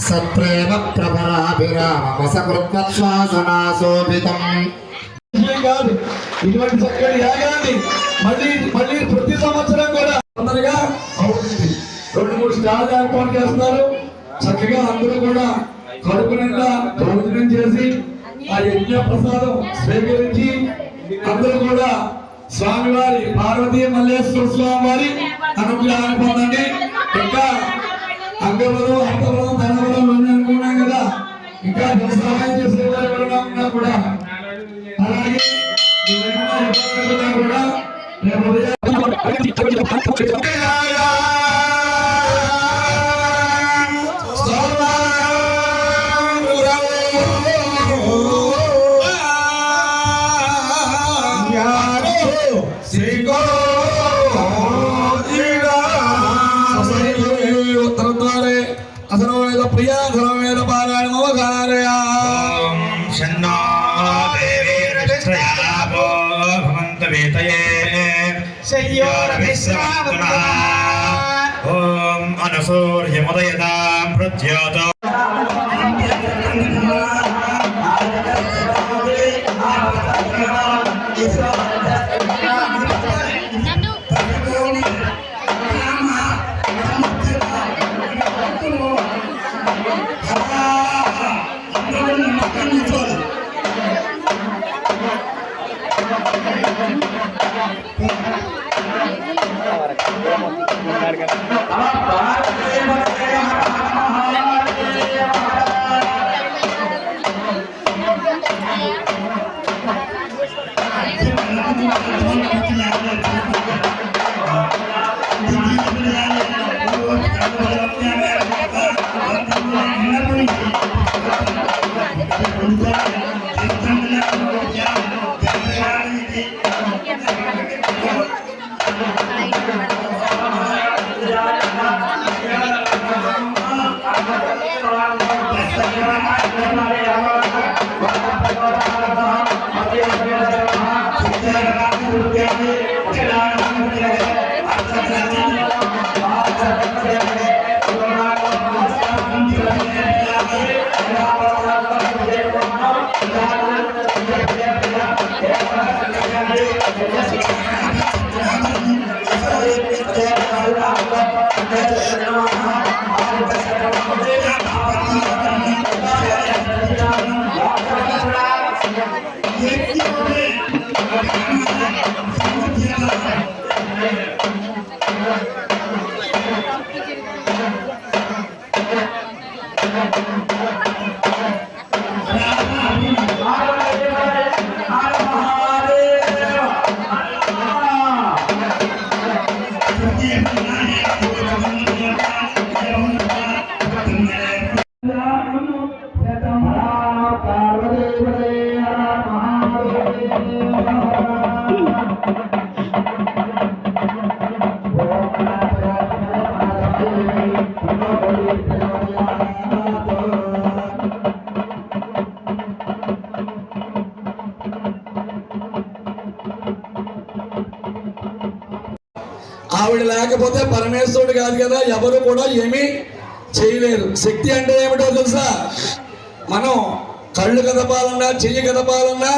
సత్రేవ ప్రభరాభిరామసకృత్వశ్వాసనాశోభితం కాదు. ఇటువంటి చక్కటి యాగాన్ని మళ్ళీ ప్రతి సంవత్సరం కూడా తొందరగా అవుతుంది. 2-3 స్టార్లు ఏర్పాటు చేస్తున్నారు. చక్కగా అందరూ కూడా కడుపు నిండా భోజనం చేసి ఆ యజ్ఞ ప్రసాదం స్వీకరించి అందరూ కూడా స్వామివారి పార్వతీ మల్లేశ్వర స్వామి వారి అనుగ్రహాన్ని పొందండి. ఇంకా అంగబలం అంతబలం ధనబలం అనుకున్నాం కదా, ఇంకా సహాయం చేసేవారు ఎవరైనా ఉన్నా కూడా అలాగే కూడా ప్రియా ధర్మేద పారాయణ ఓం అనసూర్యముదయతాం ప్రత్యోతో ఆవిడ లేకపోతే పరమేశ్వరుడు కాదు కదా, ఎవరు కూడా ఏమీ చేయలేరు. శక్తి అంటే ఏమిటో తెలుసా? మనం కళ్ళు కదపాలన్నా, చెయ్యి కదపాలన్నా,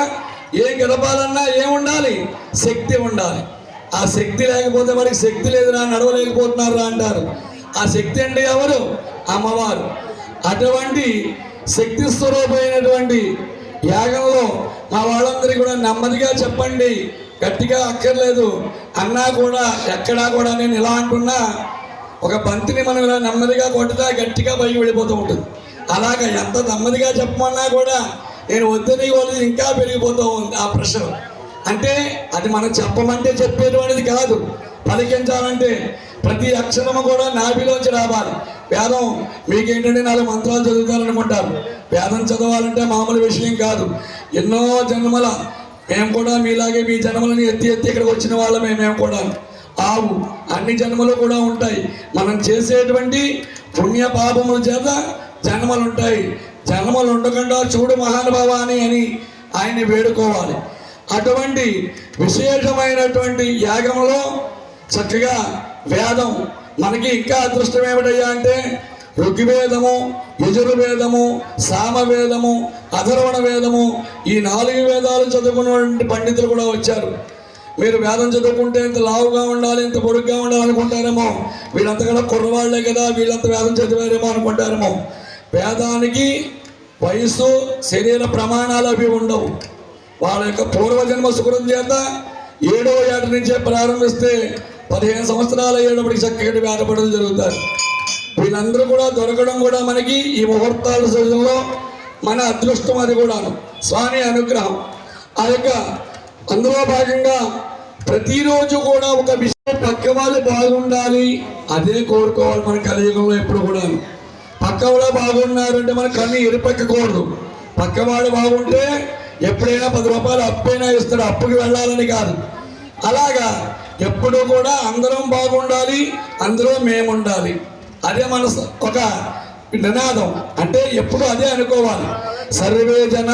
ఏం కదపాలన్నా ఏముండాలి? శక్తి ఉండాలి. ఆ శక్తి లేకపోతే మనకి శక్తి లేదురా, నడవలేకపోతున్నారా అంటారు. ఆ శక్తి అంటే ఎవరు? అమ్మవారు. అటువంటి శక్తి స్వరూపమైనటువంటి యాగంలో మా వాళ్ళందరికీ కూడా నెమ్మదిగా చెప్పండి, గట్టిగా అక్కర్లేదు అన్నా కూడా ఎక్కడా కూడా నేను ఇలా అంటున్నా, ఒక బంతిని మనం ఇలా నెమ్మదిగా కొట్టుతా గట్టిగా పైకి వెళ్ళిపోతూ ఉంటుంది. అలాగా ఎంత నెమ్మదిగా చెప్పమన్నా కూడా నేను వద్దని వాళ్ళు ఇంకా పెరిగిపోతూ ఉంది ఆ ప్రెషర్. అంటే అది మనం చెప్పమంటే చెప్పేటువంటిది కాదు, పలికించాలంటే ప్రతి అక్షరము కూడా నాభిలోంచి రావాలి. వేదం మీకేంటంటే 4 మంత్రాలు చదువుతారనుకుంటారు. వేదం చదవాలంటే మామూలు విషయం కాదు. ఎన్నో జన్మల మేము కూడా మీలాగే మీ జన్మలను ఎత్తి ఇక్కడికి వచ్చిన వాళ్ళమే. మేము కూడా అన్ని జన్మలు కూడా ఉంటాయి. మనం చేసేటువంటి పుణ్య పాపముల చేత జన్మలు ఉంటాయి. జన్మలు ఉండకుండా చూడు మహానుభావాని అని ఆయన్ని వేడుకోవాలి. అటువంటి విశేషమైనటువంటి యాగంలో చక్కగా వేదం మనకి ఇంకా అదృష్టం ఏమిటయ్యా అంటే ఋగ్వేదము, యజుర్వేదము, సామవేదము, అథర్వణ వేదము, ఈ 4 వేదాలు చదువుకున్నటువంటి పండితులు కూడా వచ్చారు. మీరు వేదం చదువుకుంటే ఇంత లావుగా ఉండాలి, ఇంత పొడుగ్గా ఉండాలి అనుకుంటారేమో. వీళ్ళంతా కూడా కుర్రవాళ్లే కదా, వీళ్ళంతా వేదం చదివారేమో అనుకుంటారేమో. వేదానికి వయసు, శరీర ప్రమాణాలు అవి ఉండవు. వాళ్ళ యొక్క పూర్వజన్మ సుకృతం చేత 7వ ఏట నుంచే ప్రారంభిస్తే 15 సంవత్సరాలు అయ్యేటప్పటికి చక్కటి వేటపడులు జరుగుతారు. వీళ్ళందరూ కూడా దొరకడం కూడా మనకి ఈ ముహూర్తాల సూచనలో మన అదృష్టం. అది కూడాను స్వామి అనుగ్రహం. ఆ యొక్క అందులో భాగంగా ప్రతిరోజు కూడా ఒక విషయం పక్క వాళ్ళు బాగుండాలి అదే కోరుకోవాలి. మన కలియుగంలో ఎప్పుడు కూడా పక్క వాళ్ళు బాగున్నారు అంటే మన కన్ను ఎరిపెక్కకూడదు. పక్కవాడు బాగుంటే ఎప్పుడైనా 10 రూపాయలు అప్పైనా ఇస్తాడు, అప్పుకి వెళ్ళాలని కాదు. అలాగా ఎప్పుడూ కూడా అందరం బాగుండాలి, అందులో మేముండాలి. అదే మన ఒక నినాదం. అంటే ఎప్పుడు అదే అనుకోవాలి. సర్వే జన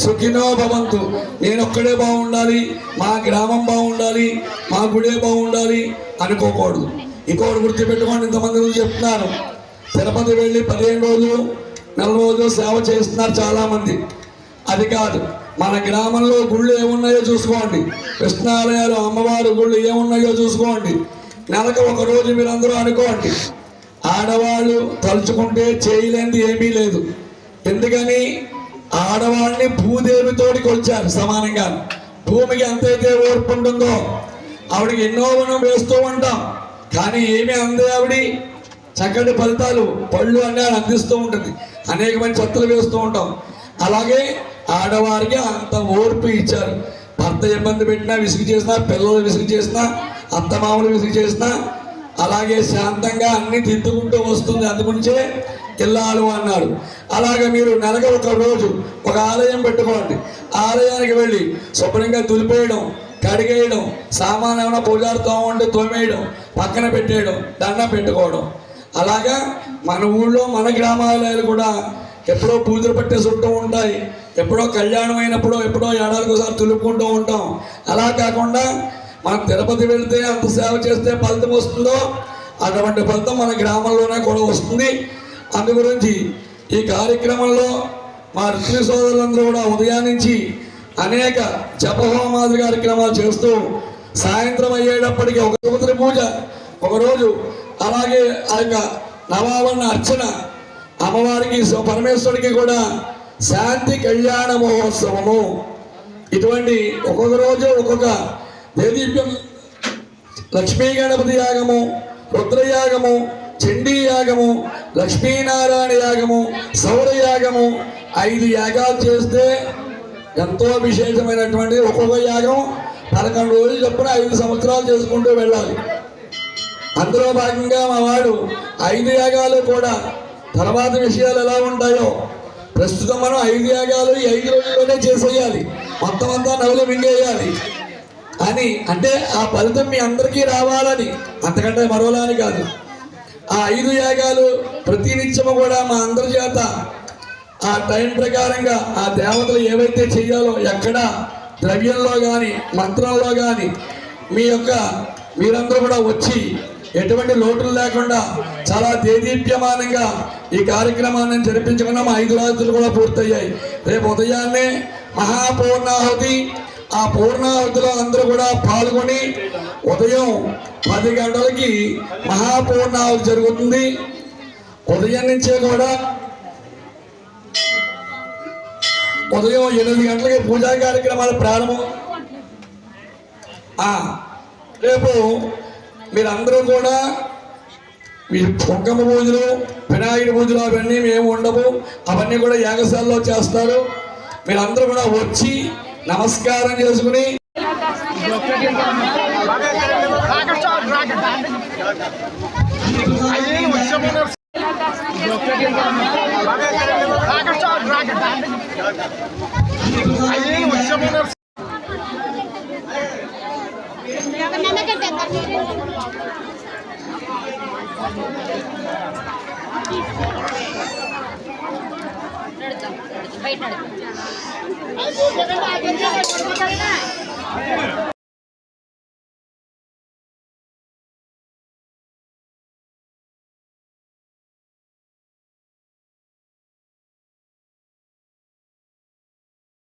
సుఖినో భవంతు. నేను ఒక్కడే బాగుండాలి, మా గ్రామం బాగుండాలి, మా గుడే బాగుండాలి అనుకోకూడదు. ఇంకోటి గుర్తుపెట్టుకోండి, ఇంతమంది గురించి చెప్తున్నారు. తిరుపతి వెళ్ళి 15 రోజులు 4 రోజులు సేవ చేస్తున్నారు చాలామంది. అది కాదు, మన గ్రామంలో గుళ్ళు ఏమున్నాయో చూసుకోండి. కృష్ణాలయాలు, అమ్మవారి గుళ్ళు ఏమున్నాయో చూసుకోండి. నెలకు 1 రోజు మీరందరూ అనుకోండి. ఆడవాళ్ళు తలుచుకుంటే చేయలేనిది ఏమీ లేదు. ఎందుకని? ఆడవాళ్ళని భూదేవితోడికి వచ్చారు సమానంగా. భూమికి ఎంతైతే ఓర్పు ఉంటుందో ఆవిడకి ఎన్నో మనం వేస్తూ ఉంటాం, కానీ ఏమీ అందే ఆవిడ చక్కటి ఫలితాలు, పళ్ళు అన్నీ అందిస్తూ ఉంటుంది. అనేక మంది చెత్తలు వేస్తూ ఉంటాం. అలాగే ఆడవారికి అంత ఓర్పు ఇచ్చారు. భర్త ఇబ్బంది పెట్టినా, విసుగు చేసినా, పిల్లలు విసుగు చేసినా, అత్తమామలు విసుగు చేసినా అలాగే శాంతంగా అన్ని దిద్దుకుంటూ వస్తుంది. అందుగురించే ఇల్లాలు అన్నాడు. అలాగే మీరు నెలకు 1 రోజు ఒక ఆలయం పెట్టుకోండి. ఆలయానికి వెళ్ళి శుభ్రంగా దులిపేయడం, కడిగేయడం, సామాన్ ఏమైనా పూజారుతో ఉంటే తోమేయడం, పక్కన పెట్టేయడం, దండం పెట్టుకోవడం. అలాగా మన ఊళ్ళో మన గ్రామాలయాలు కూడా ఎప్పుడో పూజలు పట్టే చుట్టూ ఉంటాయి. ఎప్పుడో కళ్యాణం అయినప్పుడో ఎప్పుడో ఏడాదికి ఒకసారి తులుపుకుంటూ ఉంటాం. అలా కాకుండా మనం తిరుపతి వెళ్తే అంత సేవ చేస్తే ఫలితం వస్తుందో అటువంటి ఫలితం మన గ్రామంలోనే కూడా వస్తుంది. అందు గురించి ఈ కార్యక్రమంలో మా ఋత్వి సోదరులందరూ కూడా ఉదయం నుంచి అనేక జపహోమాది కార్యక్రమాలు చేస్తూ సాయంత్రం అయ్యేటప్పటికీ ఒక శివరాత్రి పూజ ఒకరోజు, అలాగే ఆ యొక్క నవావరణ అర్చన, అమ్మవారికి పరమేశ్వరుడికి కూడా శాంతి కళ్యాణ మహోత్సవము. ఇటువంటి ఒక్కొక్క రోజు ఒక్కొక్క దేదీప్యం, లక్ష్మీ గణపతి యాగము, రుద్రయాగము, చండీ యాగము, లక్ష్మీనారాయణ యాగము, సౌరయాగము, 5 యాగాలు చేస్తే ఎంతో విశేషమైనటువంటి ఒక్కొక్క యాగం 11 రోజులు చొప్పున 5 సంవత్సరాలు చేసుకుంటూ వెళ్ళాలి. అందులో భాగంగా మా వాడు 5 యాగాలు కూడా తర్వాత విషయాలు ఎలా ఉంటాయో ప్రస్తుతం మనం 5 యాగాలు ఈ 5 రోజుల్లోనే చేసేయాలి, మొత్తం అంతా నవ్వులు మింగేయాలి అని. అంటే ఆ ఫలితం మీ అందరికీ రావాలని, అంతకంటే మరోలాని కాదు. ఆ 5 యాగాలు ప్రతినిత్యము కూడా మా అందరి చేత ఆ టైం ప్రకారంగా ఆ దేవతలు ఏవైతే చెయ్యాలో ఎక్కడ ద్రవ్యంలో కానీ మంత్రంలో కానీ మీరందరూ కూడా వచ్చి ఎటువంటి లోటులు లేకుండా చాలా దేదీప్యమానంగా ఈ కార్యక్రమాన్ని జరిపించుకున్నాం. 5 రాత్రులు కూడా పూర్తయ్యాయి. రేపు ఉదయాన్నే మహాపూర్ణాహుతి. ఆ పూర్ణాహుతిలో అందరూ కూడా పాల్గొని ఉదయం 10 గంటలకి మహాపూర్ణాహుతి జరుగుతుంది. ఉదయం నుంచే కూడా ఉదయం 8 గంటలకి పూజా కార్యక్రమాలు ప్రారంభం. రేపు మీరందరూ కూడా మీ కుంకుమ పూజలు, వినాయకుడి పూజలు అవన్నీ మేము ఉండవు, అవన్నీ కూడా యాగశాలలో చేస్తారు. మీరందరూ కూడా వచ్చి నమస్కారం చేసుకుని బయట